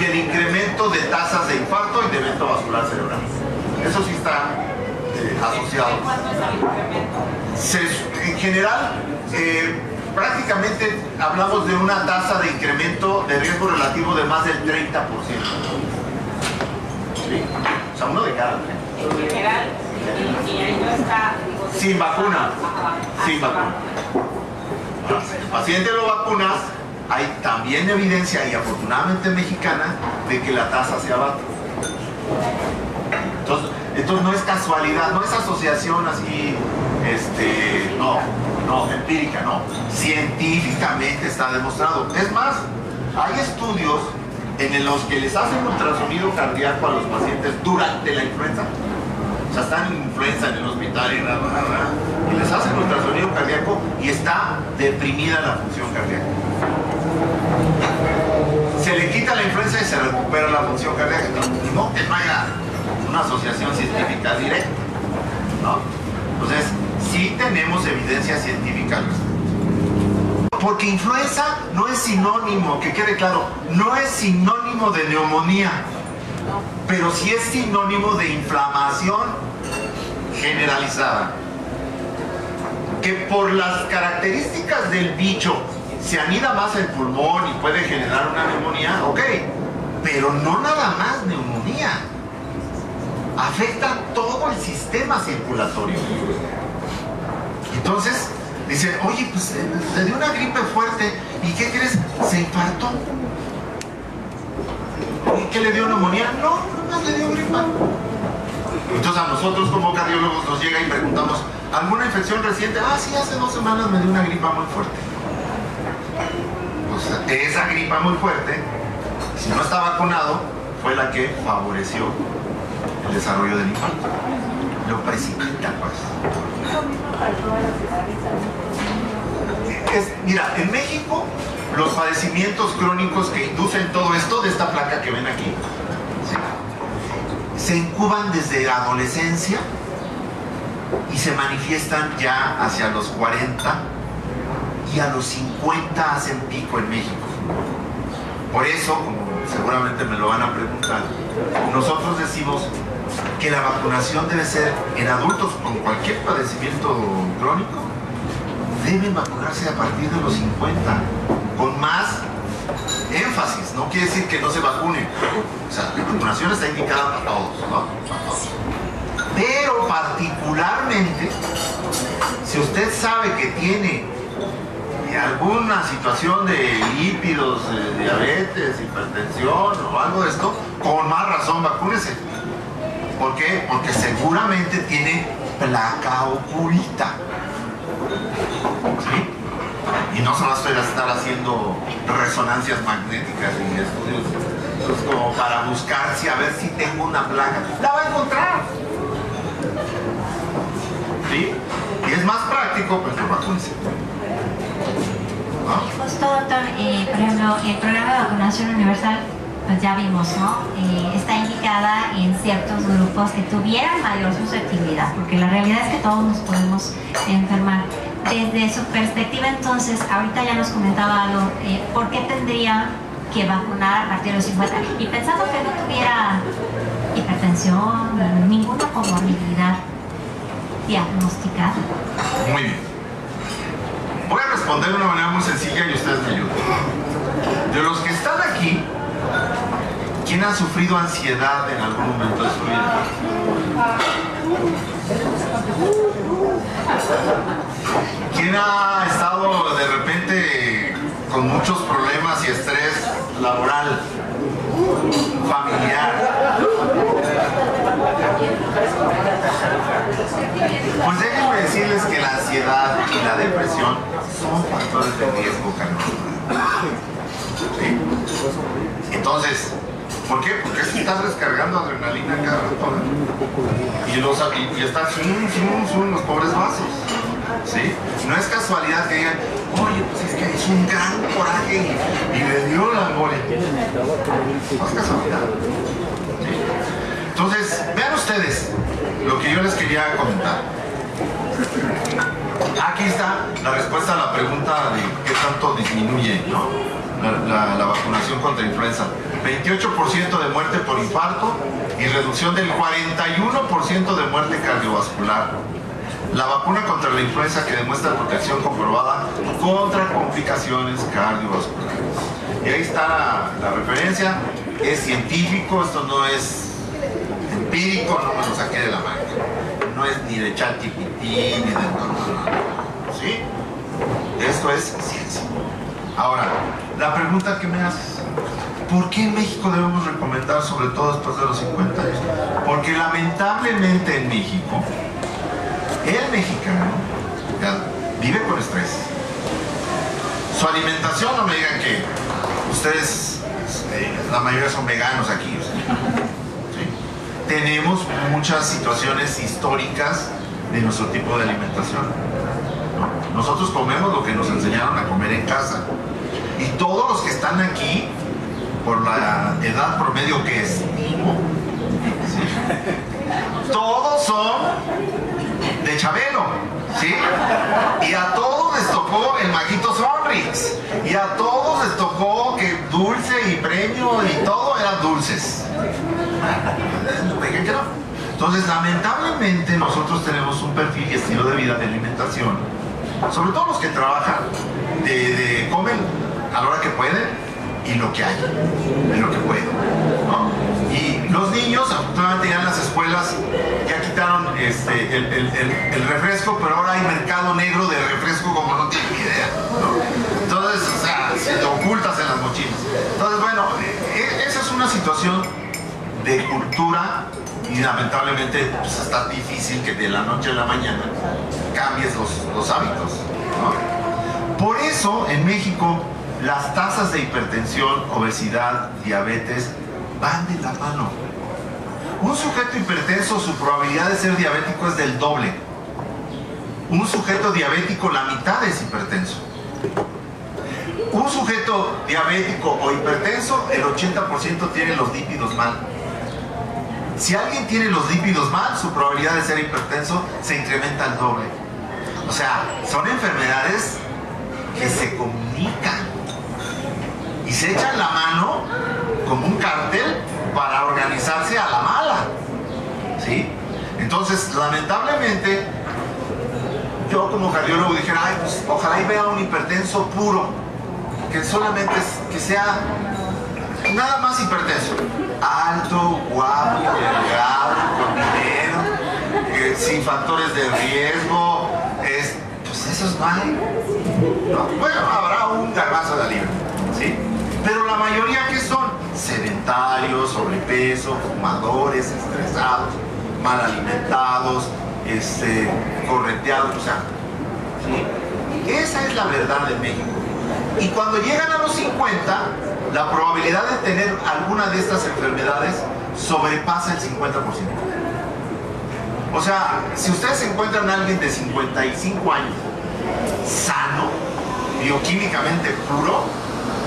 y el incremento de tasas de infarto y de evento vascular cerebral. Eso sí está asociado. En general, prácticamente hablamos de una tasa de incremento de riesgo relativo de más del 30%. ¿Sí? O sea, uno de cada tres. En general, y ahí no está... Sin vacuna. Sin vacuna. Si el paciente lo vacunas, hay también evidencia, y afortunadamente mexicana, de que la tasa se abate. Entonces no es casualidad, no es asociación así, no, empírica, no. Científicamente está demostrado. Es más, hay estudios en los que les hacen ultrasonido cardíaco a los pacientes durante la influenza. O sea, están en influenza en el hospital y les hacen ultrasonido cardíaco y está deprimida la función cardíaca. Se le quita la influenza y se recupera la función cardíaca. No que no haya una asociación científica directa, ¿no? Entonces, sí tenemos evidencia científica al respecto. Porque influenza no es sinónimo, que quede claro, no es sinónimo de neumonía, pero sí es sinónimo de inflamación generalizada, que por las características del bicho se anida más el pulmón y puede generar una neumonía, ok, pero no nada más neumonía, afecta todo el sistema circulatorio. Entonces dicen, oye, pues le dio una gripe fuerte, ¿y qué crees? Se infartó. ¿Y qué le dio neumonía? No, no le dio gripa. Entonces a nosotros como cardiólogos nos llega y preguntamos, ¿alguna infección reciente? Ah, sí, hace 2 semanas me dio una gripa muy fuerte. Pues esa gripa muy fuerte, si no está vacunado, fue la que favoreció el desarrollo del infarto. Lo precipita, pues. Mira, en México, los padecimientos crónicos que inducen todo esto, de esta placa que ven aquí, ¿sí?, se incuban desde la adolescencia y se manifiestan ya hacia los 40 y a los 50 hacen pico en México. Por eso, como seguramente me lo van a preguntar, nosotros decimos que la vacunación debe ser en adultos con cualquier padecimiento crónico, deben vacunarse a partir de los 50, con más énfasis. No quiere decir que no se vacune, o sea, la vacunación está indicada para todos, ¿no? Para todos. Pero particularmente, si usted sabe que tiene alguna situación de lípidos, diabetes, hipertensión o algo de esto, con más razón vacúnese. ¿Por qué? Porque seguramente tiene placa oculta. ¿Sí? Y no se va a estar haciendo resonancias magnéticas y estudios pues, como para buscar si a ver si tengo una placa. La va a encontrar. ¿Sí? Y es más práctico, pues lo vacúnese. ¿No? Justo, doctor, por ejemplo, el programa de vacunación universal, pues ya vimos, ¿no? Está indicada en ciertos grupos que tuvieran mayor susceptibilidad, porque la realidad es que todos nos podemos enfermar. Desde su perspectiva, entonces, ahorita ya nos comentaba algo, ¿por qué tendría que vacunar a partir de los 50? Y pensando que no tuviera hipertensión, ninguna comorbilidad diagnosticada. Muy bien. Voy a responder de una manera muy sencilla y ustedes me ayudan. De los que están aquí, ¿quién ha sufrido ansiedad en algún momento de su vida? ¿Quién ha estado de repente con muchos problemas y estrés laboral, familiar? Pues déjenme decirles que la ansiedad y la depresión son factores de riesgo cardiovascular. ¿Sí? Entonces, ¿por qué? Porque se está descargando adrenalina cada rato. Y están los pobres vasos. ¿Sí? No es casualidad que digan, oye, pues es que es un gran coraje y le dio la embolia. No es casualidad. ¿Sí? Entonces, vean ustedes lo que yo les quería comentar. Aquí está la respuesta a la pregunta de qué tanto disminuye, ¿no?, la vacunación contra influenza. 28% de muerte por infarto y reducción del 41% de muerte cardiovascular. La vacuna contra la influenza que demuestra protección comprobada contra complicaciones cardiovasculares. Y ahí está la referencia. Es científico, esto no es empírico, no me lo saqué de la manga. No es ni de ChatGPT ni de no. ¿Sí? Esto es ciencia. Ahora, la pregunta que me haces, ¿por qué en México debemos recomendar, sobre todo después de los 50 años? Porque lamentablemente en México, el mexicano vive con estrés. Su alimentación, no me digan que ustedes, la mayoría son veganos aquí. ¿Sí? Tenemos muchas situaciones históricas de nuestro tipo de alimentación. ¿No? Nosotros comemos lo que nos enseñaron a comer en casa. Y todos los que están aquí, por la edad promedio que estimo, ¿sí?, todos son de Chabelo, ¿sí? Y a todos les tocó el Maguito Sonrix. Y a todos les tocó que dulce y premio y todo eran dulces. ¿Me digan que no? Entonces, lamentablemente, nosotros tenemos un perfil y estilo de vida, de alimentación, sobre todo los que trabajan, de comen a la hora que pueden y lo que hay, de lo que pueden, ¿no? Y los niños, afortunadamente ya en las escuelas ya quitaron el refresco, pero ahora hay mercado negro de refresco como no tienen ni idea, ¿no? Entonces, o sea, se lo ocultas en las mochilas. Entonces, bueno, esa es una situación de cultura y lamentablemente pues, está difícil que de la noche a la mañana cambies los hábitos, ¿no? Por eso, en México, las tasas de hipertensión, obesidad, diabetes van de la mano. Un sujeto hipertenso, su probabilidad de ser diabético es del doble. Un sujeto diabético, la mitad es hipertenso. Un sujeto diabético o hipertenso, el 80% tiene los lípidos mal. Si alguien tiene los lípidos mal, su probabilidad de ser hipertenso se incrementa al doble. O sea, son enfermedades que se comunican y se echan la mano como un cártel para organizarse a la mala, ¿sí? Entonces, lamentablemente, yo como cardiólogo dijera, ay, pues ojalá y vea un hipertenso puro, que solamente que sea nada más hipertenso, alto, guapo, delgado, con dinero, sin factores de riesgo, pues esos no hay, ¿no? Bueno, habrá un garbanzo de libra, ¿sí? Pero la mayoría que son sedentarios, sobrepeso, fumadores, estresados, mal alimentados, correteados, o sea, ¿sí? Esa es la verdad de México. Y cuando llegan a los 50, la probabilidad de tener alguna de estas enfermedades sobrepasa el 50%. O sea, si ustedes encuentran a alguien de 55 años, sano, bioquímicamente puro,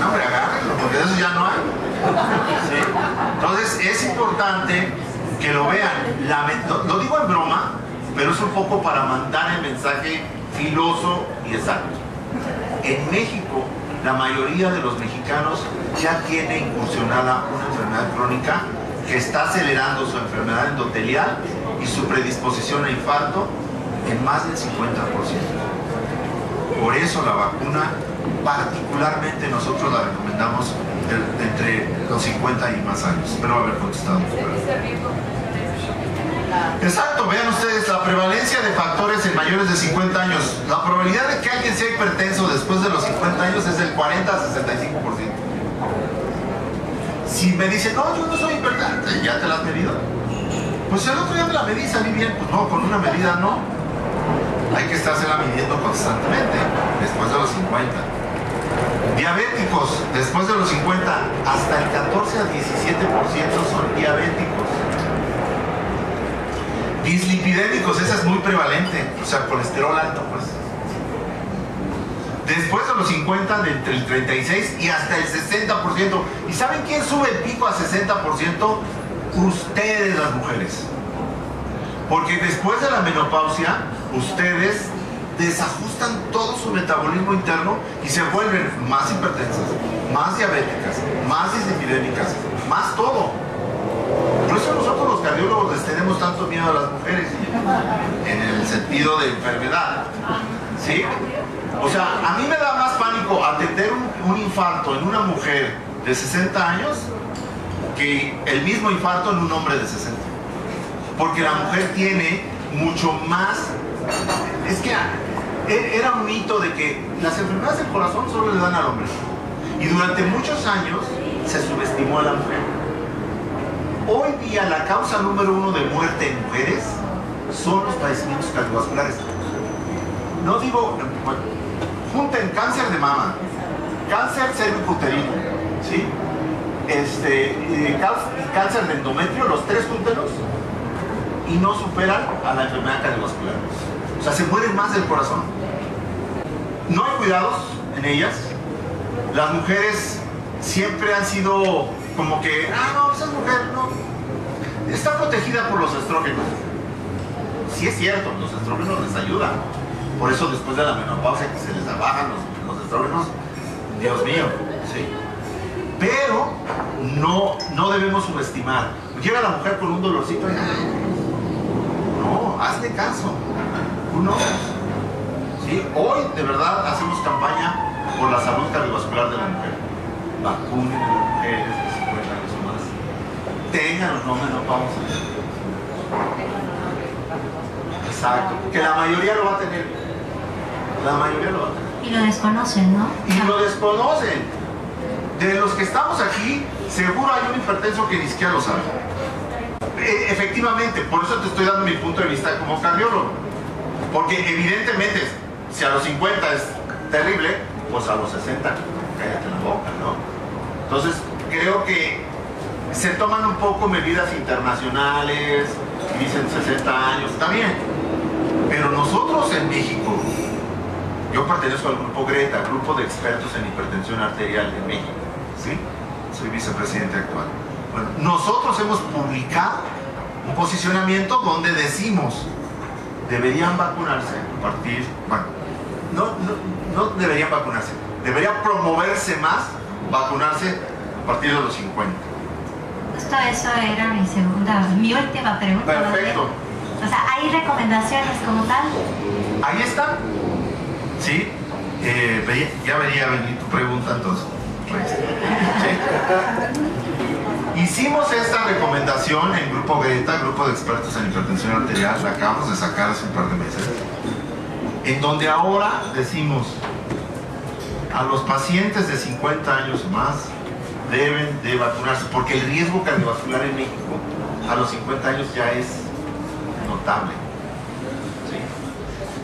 no, hombre, agárrenlo, porque de eso ya no hay. ¿Sí? Entonces, es importante que lo vean. Lo digo en broma, pero es un poco para mandar el mensaje filoso y exacto. En México, la mayoría de los mexicanos ya tiene incursionada una enfermedad crónica que está acelerando su enfermedad endotelial y su predisposición a infarto en más del 50%. Por eso la vacuna, particularmente nosotros la recomendamos entre los 50 y más años. Espero haber contestado. Exacto, vean ustedes la prevalencia de factores en mayores de 50 años. La probabilidad de que alguien sea hipertenso después de los 50 años es del 40 a 65%. Si me dicen, no, yo no soy hipertenso, ¿ya te la has medido? Pues el otro día me la medí y salí bien. Pues no, con una medida no. Hay que estársela midiendo constantemente después de los 50. Diabéticos, después de los 50, hasta el 14 a 17% son diabéticos. Dislipidémicos, esa es muy prevalente, o sea, colesterol alto, pues. Después de los 50, de entre el 36 y hasta el 60%. ¿Y saben quién sube el pico a 60%? Ustedes, las mujeres. Porque después de la menopausia, ustedes desajustan todo su metabolismo interno y se vuelven más hipertensas, más diabéticas, más dislipidémicas, más todo. Por eso nosotros los cardiólogos les tenemos tanto miedo a las mujeres, en el sentido de enfermedad, ¿sí? O sea, a mí me da más pánico atender un infarto en una mujer de 60 años que el mismo infarto en un hombre de 60. Porque la mujer tiene mucho más... Es que era un mito de que las enfermedades del corazón solo le dan al hombre. Y durante muchos años se subestimó a la mujer. Hoy día la causa número 1 de muerte en mujeres son los padecimientos cardiovasculares. No digo, bueno, junten cáncer de mama, cáncer cervicuterino, ¿sí? Cáncer de endometrio, los tres júntenlos, y no superan a la enfermedad cardiovascular. O sea, se mueren más del corazón. No hay cuidados en ellas. Las mujeres siempre han sido como que, no, esa mujer no. Está protegida por los estrógenos. Sí es cierto, los estrógenos les ayudan. Por eso después de la menopausia que se les bajan los estrógenos, Dios mío, ¿sí? Pero no debemos subestimar. Llega la mujer con un dolorcito y hazle caso. Uno, ¿sí? Hoy de verdad hacemos campaña por la salud cardiovascular de la mujer. Vacunen a las mujeres de 50 años o más. Tengan o no menopausia. Exacto, que la mayoría lo va a tener. La mayoría lo va a tener. Y lo desconocen, ¿no? Y lo desconocen. De los que estamos aquí, seguro hay un hipertenso que ni siquiera lo sabe. Efectivamente, por eso te estoy dando mi punto de vista como cardiólogo. Porque evidentemente, si a los 50 es terrible, pues a los 60, cállate la boca, ¿no? Entonces, creo que se toman un poco medidas internacionales, dicen 60 años, está bien. Pero nosotros en México, yo pertenezco al grupo Greta, grupo de expertos en hipertensión arterial de México, ¿sí? Soy vicepresidente actual. Bueno, nosotros hemos publicado un posicionamiento donde decimos, deberían vacunarse a partir, bueno, no deberían vacunarse, debería promoverse más vacunarse a partir de los 50. Justo eso era mi última pregunta. Perfecto. O sea, ¿hay recomendaciones como tal? Ahí está. Sí, ya vería venir tu pregunta entonces. ¿Sí? Hicimos esta recomendación en Grupo Greta, Grupo de Expertos en Hipertensión Arterial, la acabamos de sacar hace un par de meses, en donde ahora decimos a los pacientes de 50 años o más deben de vacunarse, porque el riesgo cardiovascular en México a los 50 años ya es notable. ¿Sí?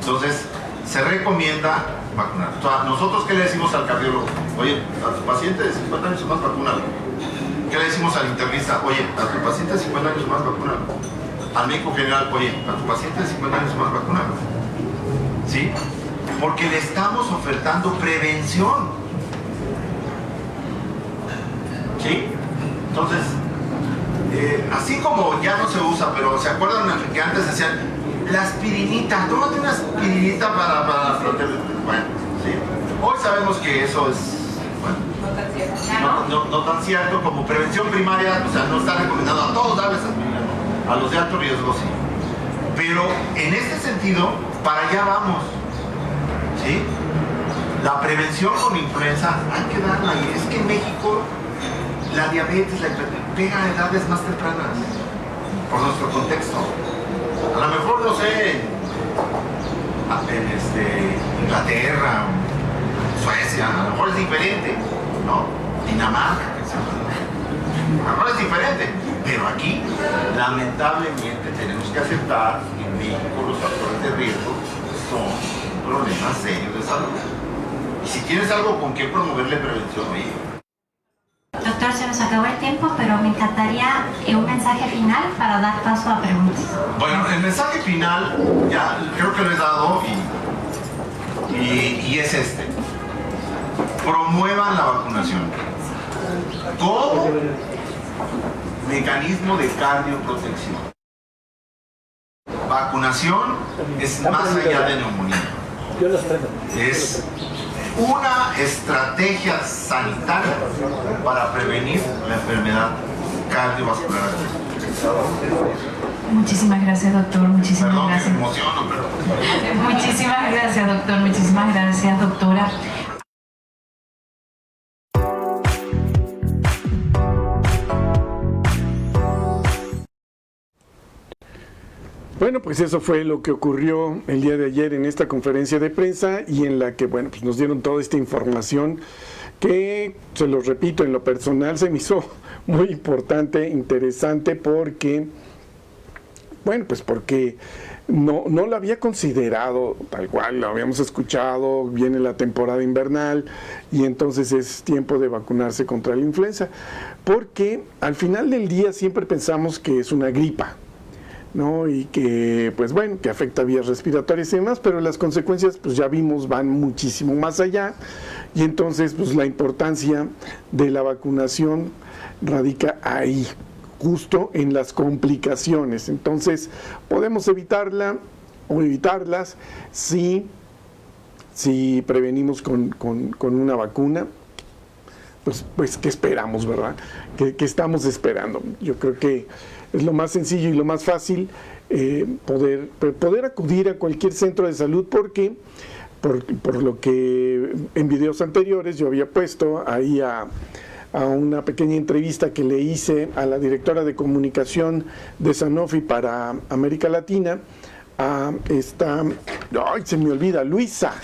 Entonces, se recomienda vacunar. Nosotros, ¿qué le decimos al cardiólogo? Oye, a tu paciente de 50 años o más, vacúnalo. ¿Qué le decimos al internista? Oye, a tu paciente de 50 años o más, vacúnalo. Al médico general, oye, a tu paciente de 50 años o más, vacúnalo. ¿Sí? Porque le estamos ofertando prevención. ¿Sí? Entonces, así como ya no se usa, pero ¿se acuerdan que antes decían la aspirinita? Tómate una aspirinita para proteger. Bueno, ¿sí? Hoy sabemos que eso es, bueno, no tan cierto como prevención primaria, o sea, no está recomendado a todos darles aspirina, ¿no? A los de alto riesgo sí. Pero en este sentido, para allá vamos. ¿Sí? La prevención con influenza hay que darla, y es que en México la diabetes, la hipertensión pega a edades más tempranas por nuestro contexto. A lo mejor, no sé, en Inglaterra, Suecia, a lo mejor es diferente, ¿no? Dinamarca, a lo mejor es diferente, pero aquí lamentablemente tenemos que aceptar que en México los factores de riesgo son problemas serios de salud. Y si tienes algo con qué promoverle prevención, oye. Doctor, se nos acabó el tiempo, pero me encantaría un mensaje final para dar paso a preguntas. Bueno, el mensaje final, ya creo que lo he dado y es este. Promuevan la vacunación como mecanismo de cardioprotección. Vacunación es más allá de neumonía. Es una estrategia sanitaria para prevenir la enfermedad cardiovascular. Muchísimas gracias, doctor. Muchísimas Perdón, gracias. me emociono, pero... Muchísimas gracias, doctor. Muchísimas gracias, doctora. Bueno, pues eso fue lo que ocurrió el día de ayer en esta conferencia de prensa, y en la que, bueno, pues nos dieron toda esta información que, se los repito, en lo personal se me hizo muy importante, interesante, porque, bueno, pues porque no lo había considerado tal cual, lo habíamos escuchado, viene la temporada invernal y entonces es tiempo de vacunarse contra la influenza, porque al final del día siempre pensamos que es una gripa, ¿no? Y que, pues bueno, que afecta vías respiratorias y demás, pero las consecuencias, pues ya vimos, van muchísimo más allá, y entonces, pues la importancia de la vacunación radica ahí, justo en las complicaciones. Entonces, podemos evitarla o evitarlas si prevenimos con una vacuna. Pues ¿qué esperamos, verdad? ¿Qué estamos esperando? Yo creo que es lo más sencillo y lo más fácil, poder acudir a cualquier centro de salud, porque por lo que en videos anteriores yo había puesto ahí a una pequeña entrevista que le hice a la directora de comunicación de Sanofi para América Latina, a esta, ay, se me olvida, Luisa,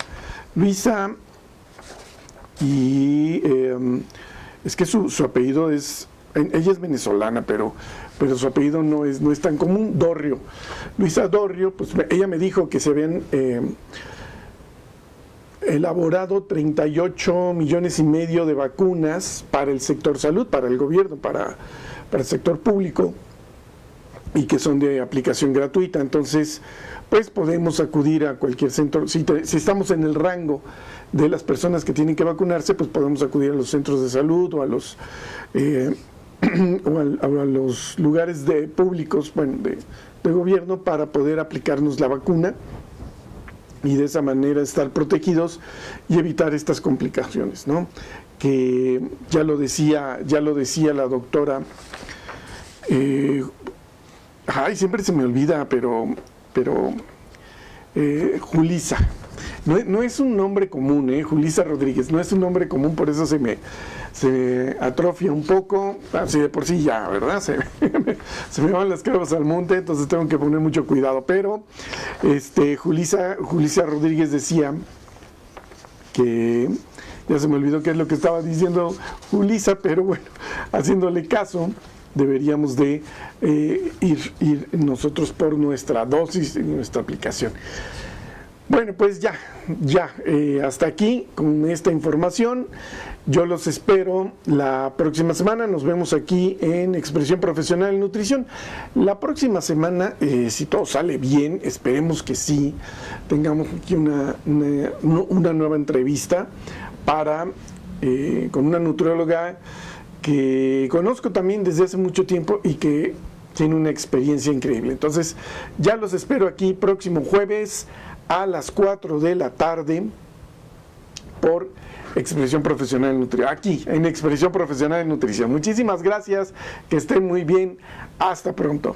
y es que su apellido es, ella es venezolana, pero su apellido no es tan común, Dorrio. Luisa Dorrio, pues ella me dijo que se habían elaborado 38 millones y medio de vacunas para el sector salud, para el gobierno, para el sector público, y que son de aplicación gratuita. Entonces, pues podemos acudir a cualquier centro. Si estamos en el rango de las personas que tienen que vacunarse, pues podemos acudir a los centros de salud o a los los lugares públicos, bueno, de gobierno, para poder aplicarnos la vacuna y de esa manera estar protegidos y evitar estas complicaciones, ¿no? Que ya lo decía la doctora, siempre se me olvida, pero Julisa. No es un nombre común, Julisa Rodríguez, no es un nombre común, por eso se me atrofia un poco, así de por sí ya, ¿verdad? Se me van las cabras al monte, entonces tengo que poner mucho cuidado, pero Julisa Rodríguez decía que, ya se me olvidó qué es lo que estaba diciendo Julisa, pero bueno, haciéndole caso, deberíamos de ir nosotros por nuestra dosis y nuestra aplicación. Bueno, pues ya, hasta aquí con esta información. Yo los espero la próxima semana. Nos vemos aquí en Expresión Profesional en Nutrición. La próxima semana, si todo sale bien, esperemos que sí, tengamos aquí una nueva entrevista con una nutrióloga que conozco también desde hace mucho tiempo y que tiene una experiencia increíble. Entonces, ya los espero aquí próximo jueves a las 4 de la tarde por Expresión Profesional en Nutrición, aquí en Expresión Profesional en Nutrición. Muchísimas gracias, que estén muy bien, hasta pronto.